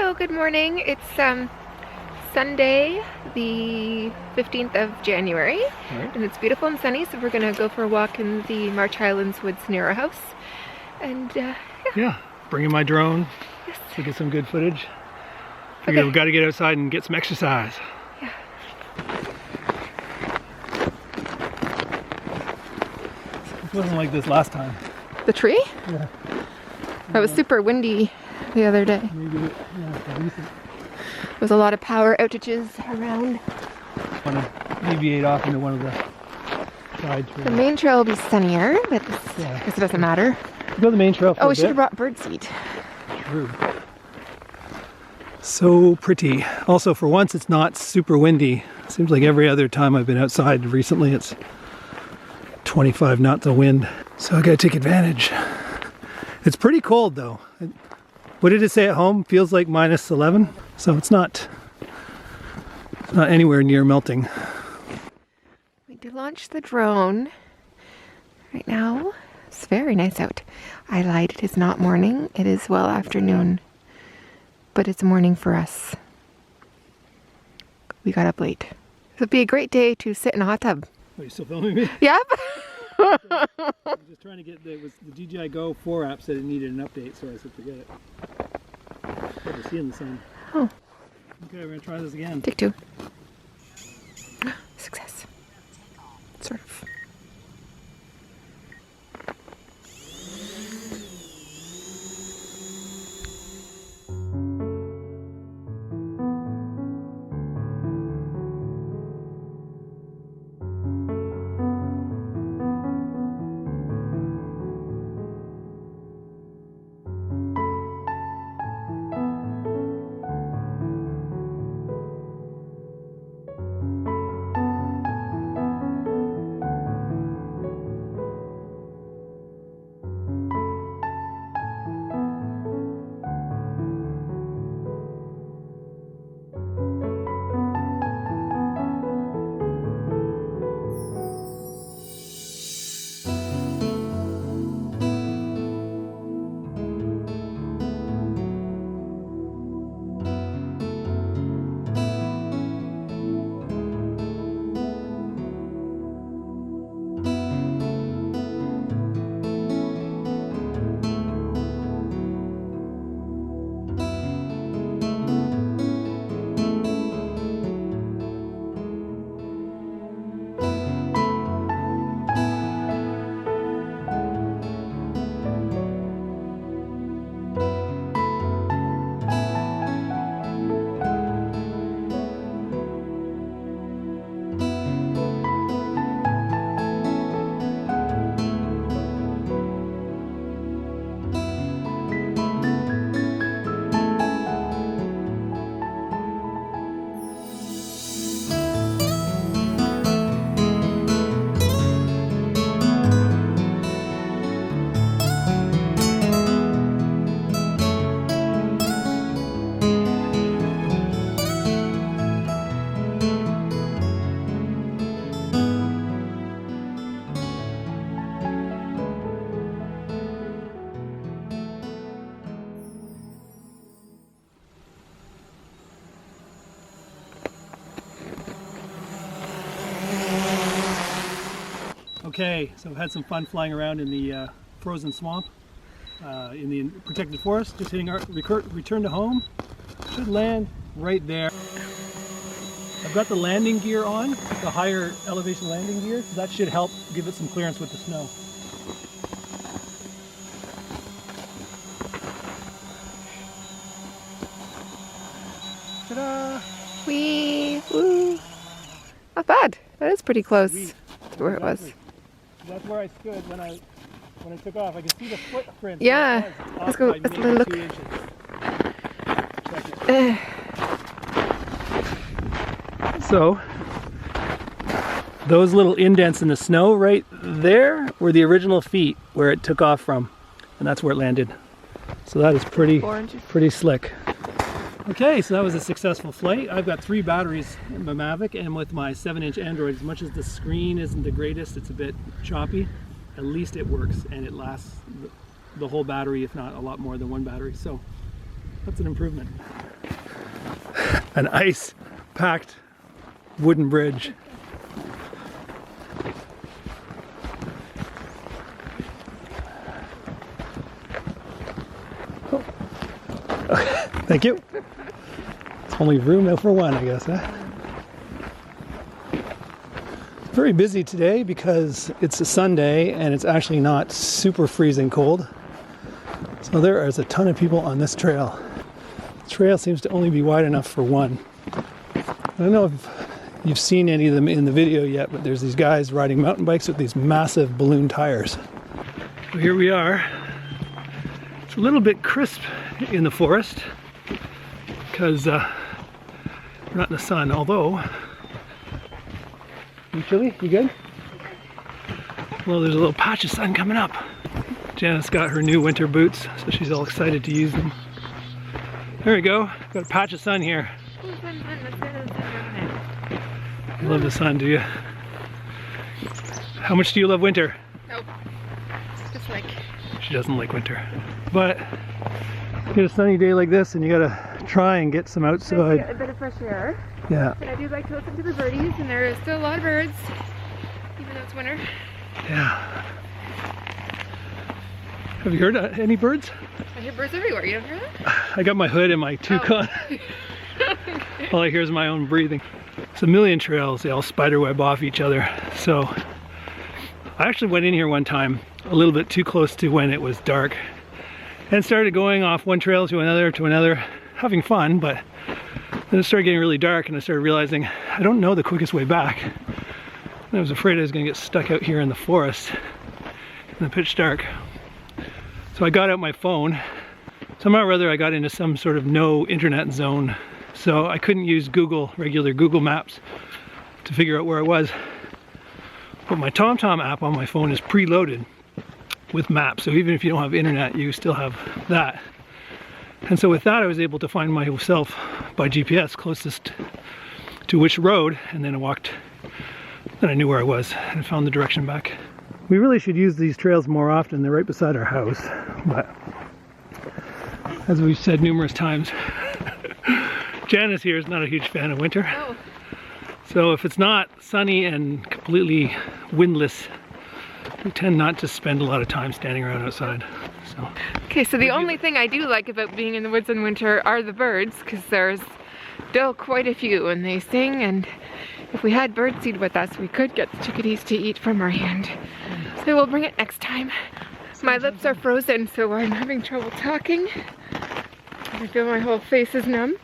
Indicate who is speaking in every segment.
Speaker 1: Hello, good morning. It's Sunday, the 15th of January, and it's beautiful and sunny, so we're going to go for a walk in the March Highlands woods near our house. And
Speaker 2: yeah, bringing my drone to get some good footage. Figure we've got to get outside and get some exercise.
Speaker 1: Yeah.
Speaker 2: It wasn't like this last time.
Speaker 1: The tree?
Speaker 2: Yeah.
Speaker 1: It was super windy the other day.
Speaker 2: Maybe, yeah, recent.
Speaker 1: There was a lot of power outages around.
Speaker 2: I want to deviate off into one of the side trails.
Speaker 1: The main trail will be sunnier, but I guess it doesn't matter.
Speaker 2: Go to the main trail for
Speaker 1: we should have brought birdseed.
Speaker 2: True. So pretty. Also, for once, it's not super windy. Seems like every other time I've been outside recently, it's 25 knots of wind. So I gotta take advantage. It's pretty cold though. What did it say at home? Feels like minus 11. So it's not anywhere near melting.
Speaker 1: We did launch the drone right now. It's very nice out. I lied, it is not morning. It is well afternoon. But it's morning for us. We got up late. It would be a great day to sit in a hot tub.
Speaker 2: Are you still filming me?
Speaker 1: Yep.
Speaker 2: I was just trying to get, the DJI Go 4 app said it needed an update, so I said forget it. Hard to see in the sun.
Speaker 1: Oh.
Speaker 2: Okay, we're going to try this again.
Speaker 1: Take two. Success. Sort of.
Speaker 2: Okay, so I've had some fun flying around in the frozen swamp, in the protected forest, just hitting our return to home. Should land right there. I've got the landing gear on, the higher elevation landing gear, so that should help give it some clearance with the snow. Ta-da!
Speaker 1: Whee! Woo! Not bad. That is pretty close to where it was.
Speaker 2: That's where I stood when I took off. I could see the footprint.
Speaker 1: Yeah. Let's go. Let's look.
Speaker 2: So, those little indents in the snow right there were the original feet where it took off from, and that's where it landed. So that is pretty slick. Okay, so that was a successful flight. I've got 3 batteries in my Mavic, and with my 7-inch Android, as much as the screen isn't the greatest, it's a bit choppy, at least it works and it lasts the whole battery, if not a lot more than 1 battery. So that's an improvement. an ice-packed wooden bridge. Oh. Thank you. It's only room for one, I guess, huh? Very busy today because it's a Sunday and it's actually not super freezing cold. So there is a ton of people on this trail. The trail seems to only be wide enough for one. I don't know if you've seen any of them in the video yet, but there's these guys riding mountain bikes with these massive balloon tires. So here we are. It's a little bit crisp in the forest because we're not in the sun, although... You chilly? You good? Well, there's a little patch of sun coming up. Janice got her new winter boots, so she's all excited to use them. There we go. Got a patch of sun here. You love the sun, do you? How much do you love winter?
Speaker 1: Nope. Just like...
Speaker 2: She doesn't like winter. But you get a sunny day like this and you gotta try and get some outside.
Speaker 1: A bit of fresh air.
Speaker 2: Yeah.
Speaker 1: And I do like to listen to the birdies, and there is still a lot of birds, even though it's winter.
Speaker 2: Yeah. Have you heard any birds?
Speaker 1: I hear birds everywhere. You don't hear that?
Speaker 2: I got my hood and my toucan.
Speaker 1: Okay.
Speaker 2: All I hear is my own breathing. It's a million trails. They all spiderweb off each other. So I actually went in here one time a little bit too close to when it was dark and started going off one trail to another, having fun, but then it started getting really dark and I started realizing I don't know the quickest way back. And I was afraid I was going to get stuck out here in the forest in the pitch dark. So I got out my phone. Somehow or other I got into some sort of no internet zone. So I couldn't use regular Google Maps to figure out where I was. But my TomTom app on my phone is preloaded with maps. So even if you don't have internet, you still have that. And so with that, I was able to find myself by GPS closest to which road, and then I knew where I was and found the direction back. We really should use these trails more often. They're right beside our house, but as we've said numerous times, Janice here is not a huge fan of winter.
Speaker 1: Oh.
Speaker 2: So if it's not sunny and completely windless, we tend not to spend a lot of time standing around outside. So.
Speaker 1: Okay, so the only thing I do like about being in the woods in winter are the birds, because there's still quite a few and they sing, and if we had birdseed with us, we could get the chickadees to eat from our hand. So we'll bring it next time. My lips are frozen, so I'm having trouble talking. I feel my whole face is numb.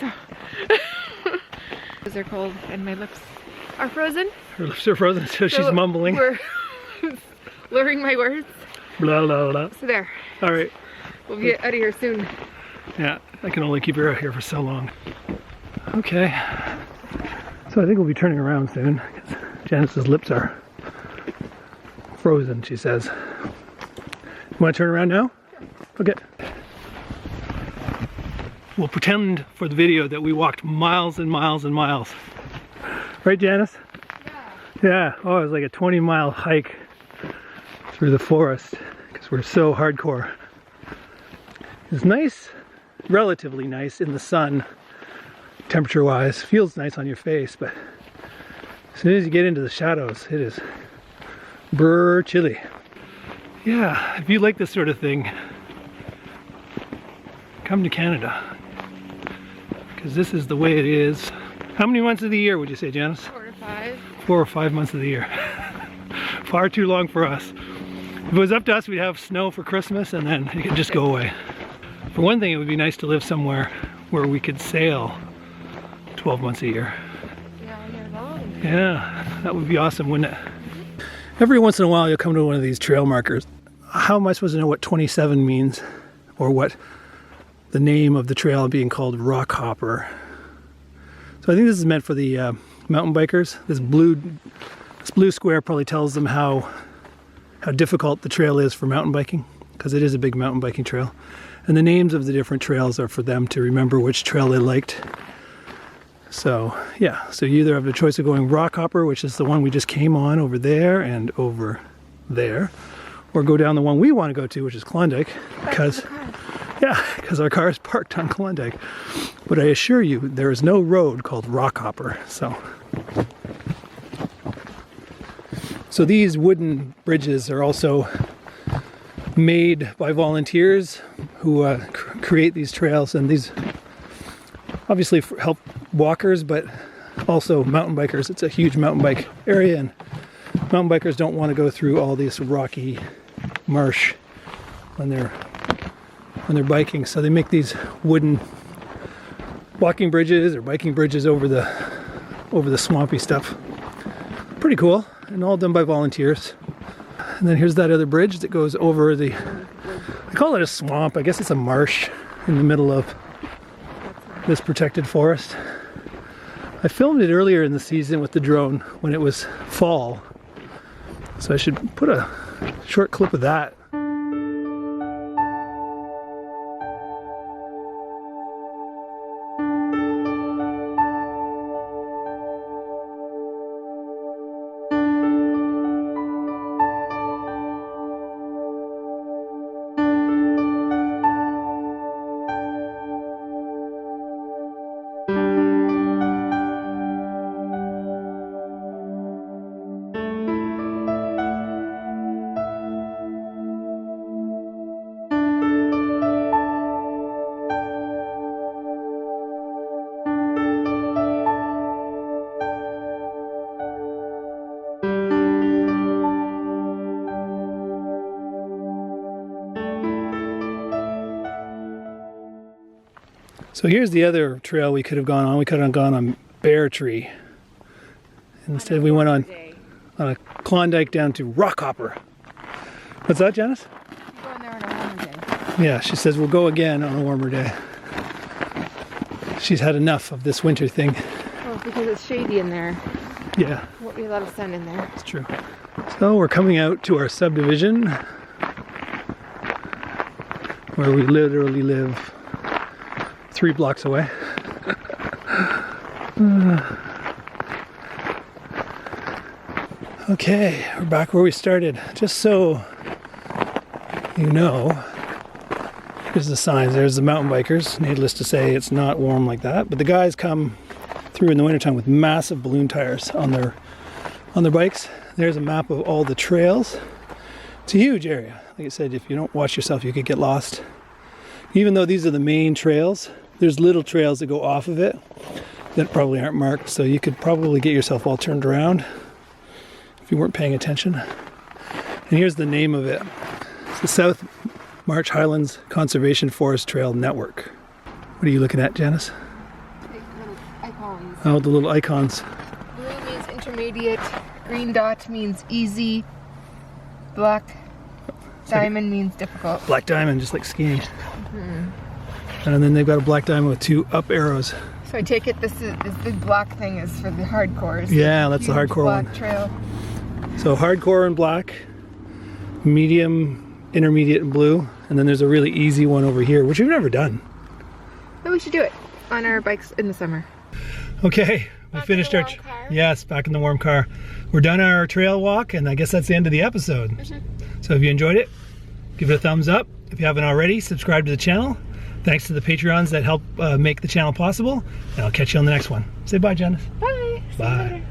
Speaker 1: So, those are cold and my lips are frozen.
Speaker 2: Her lips are frozen, so she's mumbling.
Speaker 1: We're slurring my words.
Speaker 2: Blah, blah, blah.
Speaker 1: So there.
Speaker 2: All right.
Speaker 1: We'll get out of here soon.
Speaker 2: Yeah, I can only keep her out here for so long. Okay. So I think we'll be turning around soon, because Janice's lips are frozen, she says. You want to turn around now? Okay. We'll pretend for the video that we walked miles and miles and miles. Right, Janice?
Speaker 1: Yeah.
Speaker 2: Yeah. Oh, it was like a 20-mile hike through the forest because we're so hardcore. It's nice, relatively nice in the sun, temperature-wise. Feels nice on your face, but as soon as you get into the shadows, it is brr chilly. Yeah, if you like this sort of thing, come to Canada, because this is the way it is. How many months of the year would you say, Janice?
Speaker 1: 4 to 5.
Speaker 2: 4 or 5 months of the year. Far too long for us. If it was up to us, we'd have snow for Christmas and then it could just go away. For one thing, it would be nice to live somewhere where we could sail 12 months a year.
Speaker 1: Yeah, all year long.
Speaker 2: Yeah, that would be awesome, wouldn't it? Every once in a while, you'll come to one of these trail markers. How am I supposed to know what 27 means? Or what the name of the trail being called Rock Hopper? So I think this is meant for the mountain bikers. This blue square probably tells them how difficult the trail is for mountain biking, because it is a big mountain biking trail. And the names of the different trails are for them to remember which trail they liked. So yeah, so you either have the choice of going Rock Hopper, which is the one we just came on over there and over there, or go down the one we want to go to, which is Klondike, because Yeah, because our car is parked on Klondike. But I assure you, there is no road called Rockhopper. So these wooden bridges are also made by volunteers who create these trails, and these obviously help walkers, but also mountain bikers. It's a huge mountain bike area, and mountain bikers don't want to go through all this rocky marsh when they're biking, so they make these wooden walking bridges or biking bridges over the swampy stuff. Pretty cool, and all done by volunteers. And then here's that other bridge that goes over I call it a swamp, I guess it's a marsh in the middle of this protected forest. I filmed it earlier in the season with the drone when it was fall, so I should put a short clip of that. So here's the other trail we could have gone on. We could have gone on Bear Tree. Instead we went on a Klondike down to Rockhopper. What's that, Janice?
Speaker 1: We're going there on a warmer day.
Speaker 2: Yeah, she says we'll go again on a warmer day. She's had enough of this winter thing.
Speaker 1: Well, because it's shady in there.
Speaker 2: Yeah.
Speaker 1: Won't be a lot of sun in there.
Speaker 2: It's true. So we're coming out to our subdivision where we literally live 3 blocks away. Okay, we're back where we started. Just so you know, here's the signs. There's the mountain bikers. Needless to say, it's not warm like that. But the guys come through in the wintertime with massive balloon tires on their bikes. There's a map of all the trails. It's a huge area. Like I said, if you don't watch yourself, you could get lost. Even though these are the main trails, there's little trails that go off of it that probably aren't marked, so you could probably get yourself all turned around if you weren't paying attention. And here's the name of it. It's the South March Highlands Conservation Forest Trail Network. What are you looking at, Janice?
Speaker 1: Little icons.
Speaker 2: Oh, the little icons.
Speaker 1: Blue means intermediate, green dot means easy, black diamond means difficult.
Speaker 2: Black diamond, just like skiing. And then they've got a black diamond with 2 up arrows.
Speaker 1: So I take it this big black thing is for the hardcores.
Speaker 2: Yeah, that's the
Speaker 1: Huge
Speaker 2: hardcore
Speaker 1: black
Speaker 2: one.
Speaker 1: Trail.
Speaker 2: So hardcore and black, medium, intermediate and blue, and then there's a really easy one over here, which we've never done.
Speaker 1: But we should do it on our bikes in the summer.
Speaker 2: Okay, we
Speaker 1: Back
Speaker 2: finished
Speaker 1: in
Speaker 2: our
Speaker 1: the warm car.
Speaker 2: yes, back in the warm car. We're done our trail walk, and I guess that's the end of the episode. So if you enjoyed it, give it a thumbs up. If you haven't already, subscribe to the channel. Thanks to the Patreons that help make the channel possible, and I'll catch you on the next one. Say bye, Janice.
Speaker 1: Bye. See you
Speaker 2: Bye.
Speaker 1: later.